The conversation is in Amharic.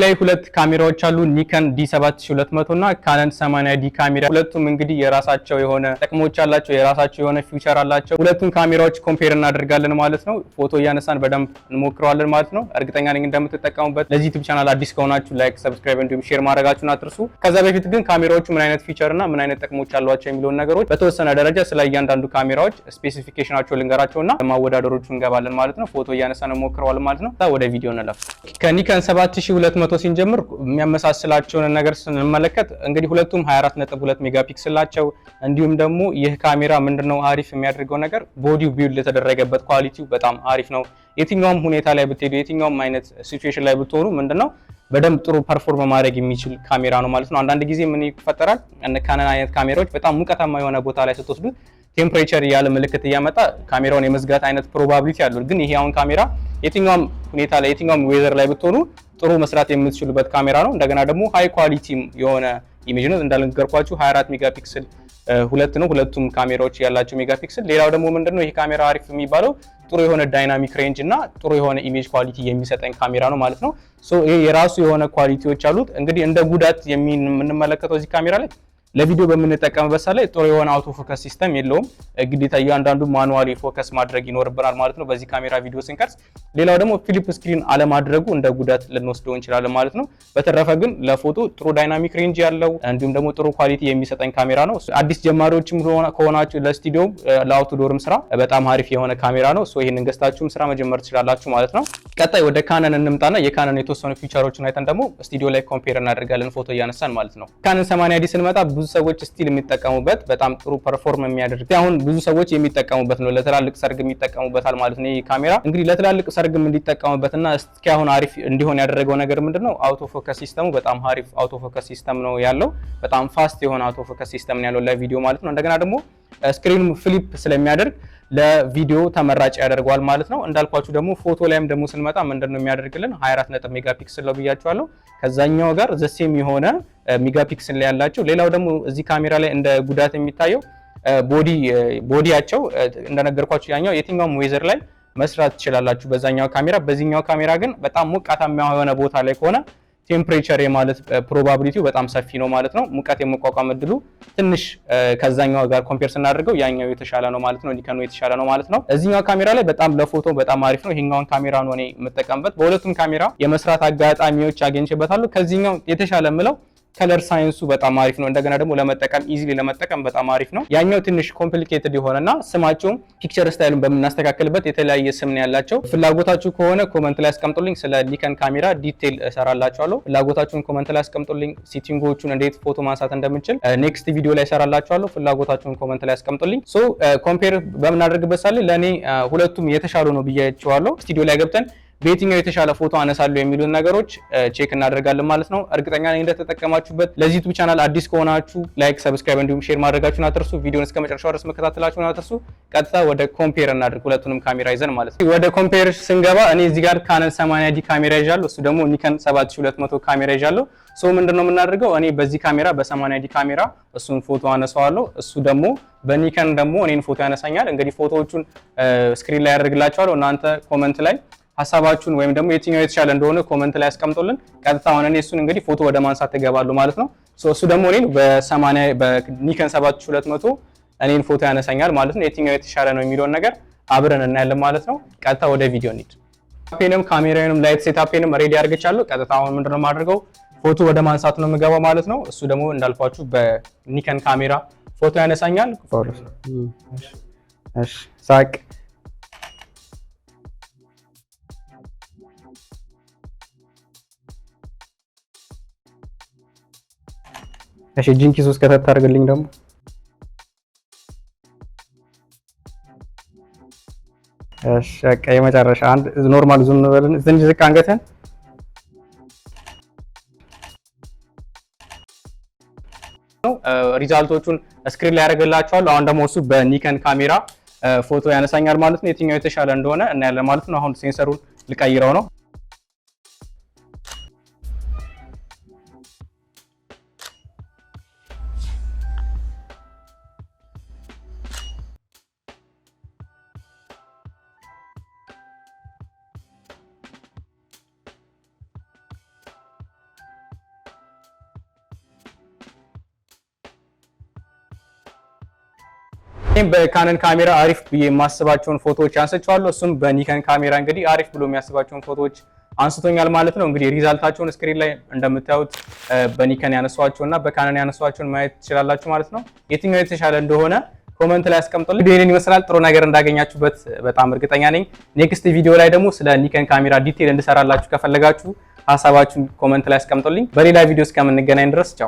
ላይ ሁለት ካሜራዎች አሉ ኒከን D7200 እና ካነን 80D ካሜራ። ሁለቱም እንግዲህ የራሳቸው የሆነ ጥቅሞች አላቸው፣ የራሳቸው የሆነ ፊውቸር አላቸው። ሁለቱም ካሜራዎች ኮምፔር እናደርጋለን ማለት ነው። ፎቶ እያነሳን በደንብ እንሞክረዋለን ማለት ነው። እርግጠኛ ነኝ እንደምትጠቀሙበት። ለዚህ ዩቲዩብ ቻናል አዲስ ከሆናችሁ ላይክ፣ ሰብስክራይብ እንዲሁም ሼር ማድረጋችሁን አትርሱ። ከዛ በፊት ግን ካሜራዎቹ ምን አይነት ፊውቸር እና ምን አይነት ጥቅሞች አሏቸው የሚለውን ነገሮች በተወሰነ ደረጃ ስለ እያንዳንዱ ካሜራዎች ስፔሲፊኬሽናቸው ልንገራቸውና ማወዳደሮቹ እንገባለን ማለት ነው። ፎቶ እያነሳን እንሞክረዋለን ማለት ነው። ወደ ቪዲዮ እንለፍ። ከኒከን 7200 ሲንጀምር የሚያመሳስላቸውን ነገር ስንመለከት እንግዲህ ሁለቱም 24.2 ሜጋፒክሰል ናቸው። እንዲሁም ደግሞ ይህ ካሜራ ምንድነው አሪፍ የሚያደርገው ነገር ቦዲው ቢልድ የተደረገበት ኳሊቲው በጣም አሪፍ ነው። የትኛውም ሁኔታ ላይ ብትሄዱ፣ የትኛውም አይነት ሲቹዌሽን ላይ ብትሆኑ ምንድነው በደንብ ጥሩ ፐርፎርም ማድረግ የሚችል ካሜራ ነው ማለት ነው። አንዳንድ ጊዜ ምን ይፈጠራል እነ ካነን አይነት ካሜራዎች በጣም ሙቀታማ የሆነ ቦታ ላይ ስትወስዱ ቴምፕሬቸር ያለ ምልክት እያመጣ ካሜራውን የመዝጋት አይነት ፕሮባቢሊቲ አለው። ግን ይሄ አሁን ካሜራ የትኛውም ሁኔታ ላይ የትኛውም ዌዘር ላይ ብትሆኑ ጥሩ መስራት የምትችሉበት ካሜራ ነው። እንደገና ደግሞ ሃይ ኳሊቲ የሆነ ኢሜጅ ነው። እንዳልነገርኳችሁ 24 ሜጋፒክሰል ሁለቱም ካሜራዎች ያላቸው ሜጋፒክሰል። ሌላው ደግሞ ምንድነው ይሄ ካሜራ አሪፍ የሚባለው ጥሩ የሆነ ዳይናሚክ ሬንጅ እና ጥሩ የሆነ ኢሜጅ ኳሊቲ የሚሰጠን ካሜራ ነው ማለት ነው። ሶ ይሄ የራሱ የሆነ ኳሊቲዎች አሉት። እንግዲህ እንደ ጉዳት የምንመለከተው እዚህ ካሜራ ላይ ለቪዲዮ በምንጠቀምበት ሰዓት ላይ ጥሩ የሆነ አውቶ ፎከስ ሲስተም የለውም። ግዴታ እያንዳንዱ ማኑዋሊ ፎከስ ማድረግ ይኖርብናል ማለት ነው በዚህ ካሜራ ቪዲዮ ስንቀርጽ። ሌላው ደግሞ ፍሊፕ ስክሪን አለማድረጉ እንደ ጉዳት ልንወስደው እንችላለን ማለት ነው። በተረፈ ግን ለፎቶ ጥሩ ዳይናሚክ ሬንጅ ያለው እንዲሁም ደግሞ ጥሩ ኳሊቲ የሚሰጠን ካሜራ ነው። አዲስ ጀማሪዎችም ከሆናችሁ ለስቱዲዮ ለአውትዶርም ስራ በጣም አሪፍ የሆነ ካሜራ ነው። ሶ ይሄንን ገዝታችሁም ስራ መጀመር ትችላላችሁ ማለት ነው። ቀጣይ ወደ ካነን እንምጣና የካነን የተወሰኑ ፊቸሮችን አይተን ደግሞ ስቱዲዮ ላይ ኮምፔር እናደርጋለን ፎቶ እያነሳን ማለት ነው። ካነን 80D ስንመጣ ብዙ ሰዎች ስቲል የሚጠቀሙበት በጣም ጥሩ ፐርፎርም የሚያደርግ አሁን ብዙ ሰዎች የሚጠቀሙበት ነው። ለትላልቅ ሰርግ የሚጠቀሙበታል ማለት ነው። ይሄ ካሜራ እንግዲህ ለትላልቅ ሰርግም እንዲጠቀሙበትና እስኪ አሁን አሪፍ እንዲሆን ያደረገው ነገር ምንድነው አውቶ ፎከስ ሲስተሙ በጣም አሪፍ አውቶ ፎከስ ሲስተም ነው ያለው። በጣም ፋስት የሆነ አውቶ ፎከስ ሲስተም ነው ያለው ለቪዲዮ ማለት ነው። እንደገና ደግሞ ስክሪኑ ፍሊፕ ስለሚያደርግ ለቪዲዮ ተመራጭ ያደርገዋል ማለት ነው። እንዳልኳችሁ ደግሞ ፎቶ ላይም ደግሞ ስንመጣ ምንድነው የሚያደርግልን 24 ሜጋፒክሰል ነው ብያችኋለሁ። ከዛኛው ጋር ዘሴም የሆነ ሜጋፒክሰል ላይ ያላቸው። ሌላው ደግሞ እዚህ ካሜራ ላይ እንደ ጉዳት የሚታየው ቦዲያቸው እንደነገርኳችሁ ያኛው የትኛውም ዌዘር ላይ መስራት ትችላላችሁ በዛኛው ካሜራ። በዚህኛው ካሜራ ግን በጣም ሞቃታማ የሆነ ቦታ ላይ ከሆነ ቴምፕሬቸር የማለት ፕሮባቢሊቲው በጣም ሰፊ ነው ማለት ነው። ሙቀት የመቋቋም እድሉ ትንሽ ከዛኛው ጋር ኮምፔር ስናደርገው ያኛው የተሻለ ነው ማለት ነው። ኒከኑ የተሻለ ነው ማለት ነው። እዚህኛው ካሜራ ላይ በጣም ለፎቶ በጣም አሪፍ ነው። ይሄኛውን ካሜራ ነው እኔ የምጠቀምበት። በሁለቱም ካሜራ የመስራት አጋጣሚዎች አግኝቼበታለሁ። ከዚህኛው የተሻለ ምለው ከለር ሳይንሱ በጣም አሪፍ ነው። እንደገና ደግሞ ለመጠቀም ኢዚሊ ለመጠቀም በጣም አሪፍ ነው። ያኛው ትንሽ ኮምፕሊኬትድ የሆነና ስማቸውም ፒክቸር ስታይሉን በምናስተካክልበት የተለያየ ስም ነው ያላቸው። ፍላጎታችሁ ከሆነ ኮመንት ላይ አስቀምጡልኝ። ስለ ኒከን ካሜራ ዲቴል እሰራላችኋለሁ። ፍላጎታችሁን ኮመንት ላይ አስቀምጡልኝ። ሴቲንጎቹን እንዴት ፎቶ ማንሳት እንደምንችል ኔክስት ቪዲዮ ላይ እሰራላችኋለሁ። ፍላጎታችሁን ኮመንት ላይ አስቀምጡልኝ። ሶ ኮምፔር በምናደርግበት ሳለ ለኔ ሁለቱም የተሻሉ ነው ብያችኋለሁ። ስቱዲዮ ላይ ገብተን በየትኛው የተሻለ ፎቶ አነሳለሁ የሚሉን ነገሮች ቼክ እናደርጋለን ማለት ነው። እርግጠኛ ነኝ እንደተጠቀማችሁበት። ለዚህ ዩቲዩብ ቻናል አዲስ ከሆናችሁ ላይክ፣ ሰብስክራይብ እንዲሁም ሼር ማድረጋችሁን አትርሱ። ቪዲዮን እስከ መጨረሻው ድረስ መከታተላችሁን አትርሱ። ቀጥታ ወደ ኮምፔር እናድርግ ሁለቱንም ካሜራ ይዘን ማለት ነው። ወደ ኮምፔር ስንገባ እኔ እዚህ ጋር ካነን 80D ካሜራ ይዣለሁ፣ እሱ ደግሞ ኒከን 7200 ካሜራ ይዣለሁ። ሶ ምንድነው የምናደርገው እኔ በዚህ ካሜራ በ80D ካሜራ እሱን ፎቶ አነሳዋለሁ፣ እሱ ደግሞ በኒከን ደግሞ እኔን ፎቶ ያነሳኛል። እንግዲህ ፎቶዎቹን ስክሪን ላይ ያደርግላችኋለሁ። እናንተ ኮመንት ላይ ሐሳባችሁን ወይም ደግሞ የትኛው የተሻለ እንደሆነ ኮመንት ላይ አስቀምጡልን። ቀጥታ ሆነን እሱን እንግዲህ ፎቶ ወደ ማንሳት ይገባሉ ማለት ነው። እሱ ደግሞ እኔን በኒከን 7200 እኔን ፎቶ ያነሳኛል ማለት ነው። የትኛው የተሻለ ነው የሚለውን ነገር አብረን እናያለን ማለት ነው። ቀጥታ ወደ ቪዲዮ እንሂድ። ካሜራዬንም ላይት ሴታፔንም ሬዲ አድርጌቻለሁ። ቀጥታ አሁን ምንድነው የማደርገው ፎቶ ወደ ማንሳት ነው የምገባው ማለት ነው። እሱ ደግሞ እንዳልኳችሁ በኒከን ካሜራ ፎቶ ያነሳኛል። እሺ ሳቅ እሺ ጂንኪስ ውስጥ ከተት አድርግልኝ ደግሞ እሺ በቃ የመጨረሻ አንድ ኖርማል ዙም እንበልን ትንሽ ዝቅ አንገተን ሪዛልቶቹን ስክሪን ላይ ያደርግላችኋለሁ። አሁን ደግሞ እሱ በኒከን ካሜራ ፎቶ ያነሳኛል ማለት ነው። የትኛው የተሻለ እንደሆነ እናያለን ማለት ነው። አሁን ሴንሰሩን ልቀይረው ነው። እኔም በካነን ካሜራ አሪፍ ብዬ የማስባቸውን ፎቶዎች አንስቻለሁ። እሱም በኒከን ካሜራ እንግዲህ አሪፍ ብሎ የሚያስባቸውን ፎቶዎች አንስቶኛል ማለት ነው። እንግዲህ ሪዛልታቸውን ስክሪን ላይ እንደምታዩት በኒከን ያነሷቸውና በካነን ያነሷቸውን ማየት ትችላላችሁ ማለት ነው። የትኛው የተሻለ እንደሆነ ኮሜንት ላይ አስቀምጡልኝ። ቪዲዮን ይመስላል ጥሩ ነገር እንዳገኛችሁበት በጣም እርግጠኛ ነኝ። ኔክስት ቪዲዮ ላይ ደግሞ ስለ ኒከን ካሜራ ዲቴል እንድሰራላችሁ ከፈለጋችሁ ሀሳባችሁን ኮሜንት ላይ አስቀምጡልኝ። በሌላ ቪዲዮ እስከምንገናኝ ድረስ ቻው።